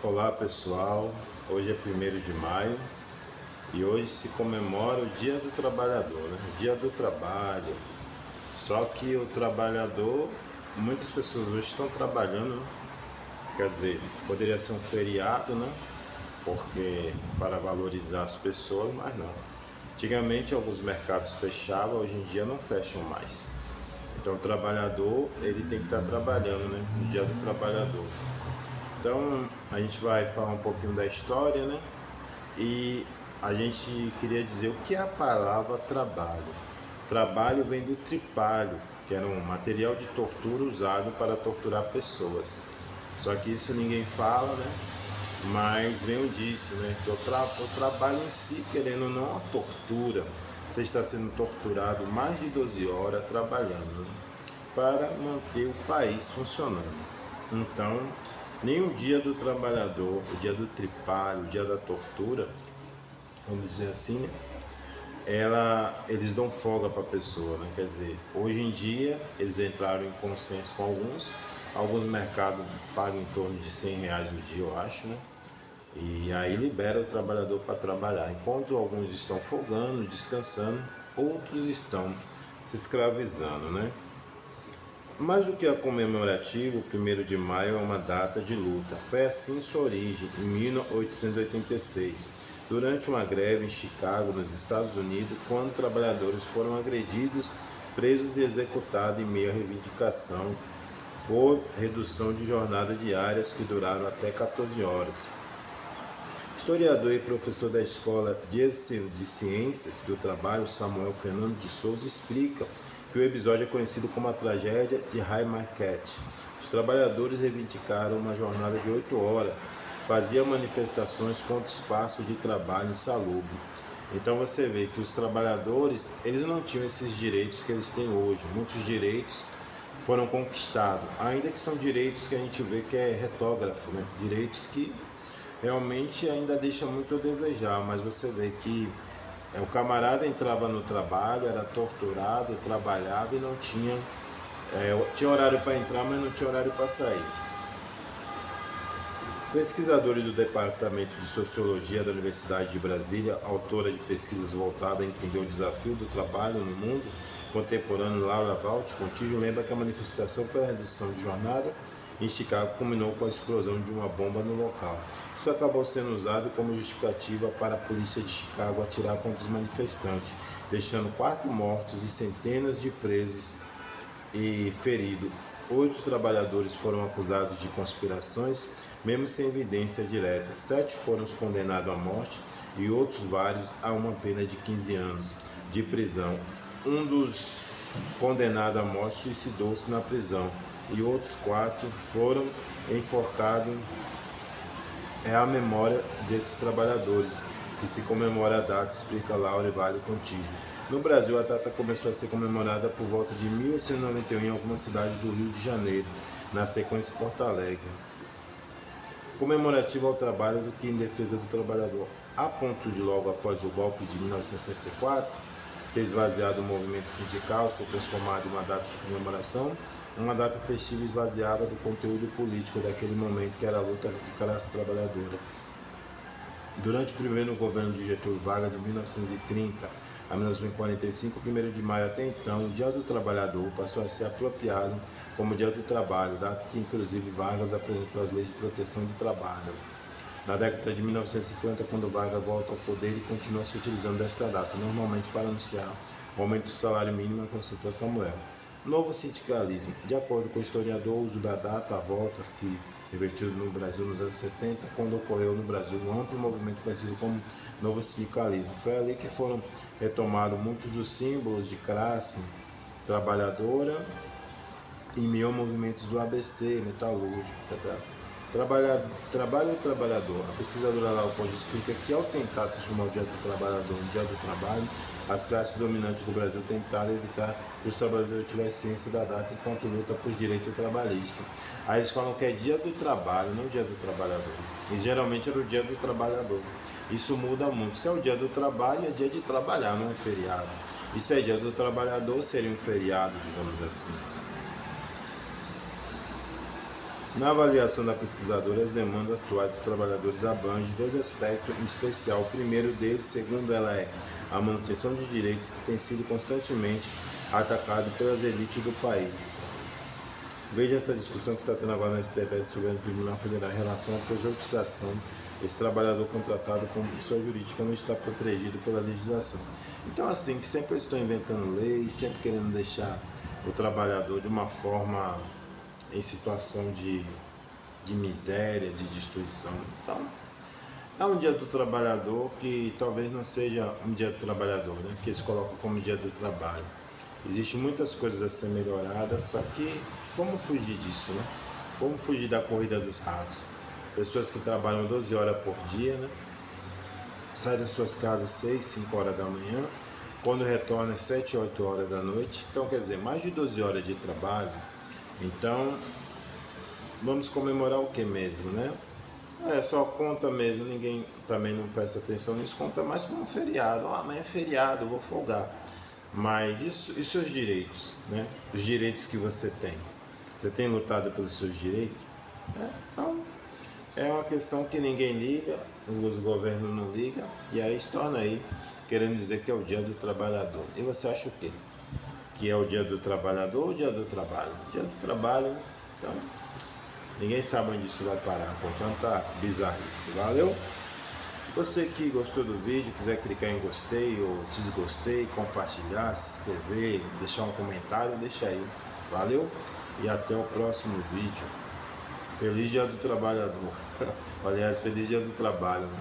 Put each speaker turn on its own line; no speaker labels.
Olá pessoal, hoje é 1º de maio e hoje se comemora o Dia do Trabalhador, né? O Dia do Trabalho. Só que o trabalhador, muitas pessoas hoje estão trabalhando, né? Quer dizer, poderia ser um feriado, né? Porque para valorizar as pessoas, mas não. Antigamente alguns mercados fechavam, hoje em dia não fecham mais. Então o trabalhador, ele tem que estar trabalhando, né? No Dia do Trabalhador. Então, a gente vai falar um pouquinho da história, né? E a gente queria dizer o que é a palavra trabalho. Trabalho vem do tripalho, que era um material de tortura usado para torturar pessoas. Só que isso ninguém fala, né? Mas vem disso, né? Que o trabalho em si, querendo ou não, a tortura. Você está sendo torturado mais de 12 horas trabalhando, né? Para manter o país funcionando. Então, nem o dia do trabalhador, o dia do tripalho, o dia da tortura, vamos dizer assim, né? Eles dão folga para a pessoa, né? Quer dizer, hoje em dia eles entraram em consenso com alguns mercados pagam em torno de R$ 100 o dia, eu acho, né? E aí libera o trabalhador para trabalhar. Enquanto alguns estão folgando, descansando, outros estão se escravizando, né? Mais do que a comemorativa, o 1º de maio é uma data de luta. Foi assim sua origem, em 1886, durante uma greve em Chicago, nos Estados Unidos, quando trabalhadores foram agredidos, presos e executados em meio à reivindicação por redução de jornadas diárias que duraram até 14 horas. Historiador e professor da Escola de Ciências do Trabalho, Samuel Fernando de Souza, explica que o episódio é conhecido como a tragédia de Haymarket. Os trabalhadores reivindicaram uma jornada de 8 horas, faziam manifestações contra o espaço de trabalho insalubre. Então você vê que os trabalhadores, eles não tinham esses direitos que eles têm hoje. Muitos direitos foram conquistados, ainda que são direitos que a gente vê que é retógrafo, né? Direitos que realmente ainda deixa muito a desejar, mas você vê que o camarada entrava no trabalho, era torturado, trabalhava e não tinha, tinha horário para entrar, mas não tinha horário para sair. Pesquisadora do Departamento de Sociologia da Universidade de Brasília, autora de pesquisas voltadas a entender o desafio do trabalho no mundo contemporâneo, Laura Valt Contígio, lembra que a manifestação pela redução de jornada em Chicago culminou com a explosão de uma bomba no local. Isso acabou sendo usado como justificativa para a polícia de Chicago atirar contra os manifestantes, deixando 4 mortos e centenas de presos e feridos. 8 trabalhadores foram acusados de conspirações, mesmo sem evidência direta. 7 foram condenados à morte e outros vários a uma pena de 15 anos de prisão. Um dos condenados à morte suicidou-se na prisão e outros 4 foram enforcados. É a memória desses trabalhadores que se comemora a data, explica Laura Vale Contígio. No Brasil, a data começou a ser comemorada por volta de 1891 em algumas cidades do Rio de Janeiro, na sequência Porto Alegre. Comemorativa ao trabalho do que em defesa do trabalhador. A ponto de logo após o golpe de 1964, ter esvaziado o movimento sindical, ser transformado em uma data de comemoração, uma data festiva esvaziada do conteúdo político daquele momento, que era a luta de classe trabalhadora. Durante o primeiro governo de Getúlio Vargas, de 1930 a 1945, 1º de maio até então, o Dia do Trabalhador passou a ser apropriado como Dia do Trabalho, data que inclusive Vargas apresentou as leis de proteção do trabalho. Na década de 1950, quando Vargas volta ao poder, ele continua se utilizando desta data, normalmente para anunciar o aumento do salário mínimo, acrescentou Samuel. Novo sindicalismo. De acordo com o historiador, o uso da data, a volta se revertiu no Brasil nos anos 70, quando ocorreu no Brasil um amplo movimento conhecido como Novo Sindicalismo. Foi ali que foram retomados muitos dos símbolos de classe trabalhadora e meio movimentos do ABC, metalúrgico, Trabalho e trabalhador. A pesquisadora Laura Conde explica que ao tentar transformar o Dia do Trabalhador no Dia do Trabalho, as classes dominantes do Brasil tentaram evitar que os trabalhadores tivessem ciência da data enquanto luta por direito trabalhista. Aí eles falam que é Dia do Trabalho, não Dia do Trabalhador. E geralmente era o Dia do Trabalhador. Isso muda muito. Se é o Dia do Trabalho, é dia de trabalhar, não é feriado. E se é Dia do Trabalhador, seria um feriado, digamos assim. Na avaliação da pesquisadora, as demandas atuais dos trabalhadores abrangem dois aspectos em especial. O primeiro deles, segundo ela, é a manutenção de direitos que tem sido constantemente atacado pelas elites do país. Veja essa discussão que está tendo agora no STF sobre o Tribunal Federal em relação à pejotização. Esse trabalhador contratado como pessoa jurídica não está protegido pela legislação. Então, assim, sempre estão inventando leis, sempre querendo deixar o trabalhador de uma forma em situação de miséria, de destruição. Então, é um dia do trabalhador que talvez não seja um dia do trabalhador, né? Que eles colocam como dia do trabalho. Existem muitas coisas a ser melhoradas, só que como fugir disso, né? Como fugir da corrida dos ratos? Pessoas que trabalham 12 horas por dia, né? Saem das suas casas 6, 5 horas da manhã, quando retornam 7, 8 horas da noite. Então, quer dizer, mais de 12 horas de trabalho. Então, vamos comemorar o que mesmo, né? É só conta mesmo, ninguém também não presta atenção nisso, conta mais como um feriado. Amanhã é feriado, eu vou folgar. Mas isso, e seus direitos, né? Os direitos que você tem. Você tem lutado pelos seus direitos? Então, é uma questão que ninguém liga, os governos não ligam, e aí se torna aí querendo dizer que é o dia do trabalhador. E você acha o quê? Que é o dia do trabalhador ou o dia do trabalho? Dia do trabalho, então, ninguém sabe onde isso vai parar, por tanta bizarrice. Valeu? Você que gostou do vídeo, quiser clicar em gostei ou desgostei, compartilhar, se inscrever, deixar um comentário, deixa aí. Valeu? E até o próximo vídeo. Feliz Dia do Trabalhador. Aliás, feliz Dia do Trabalho, né?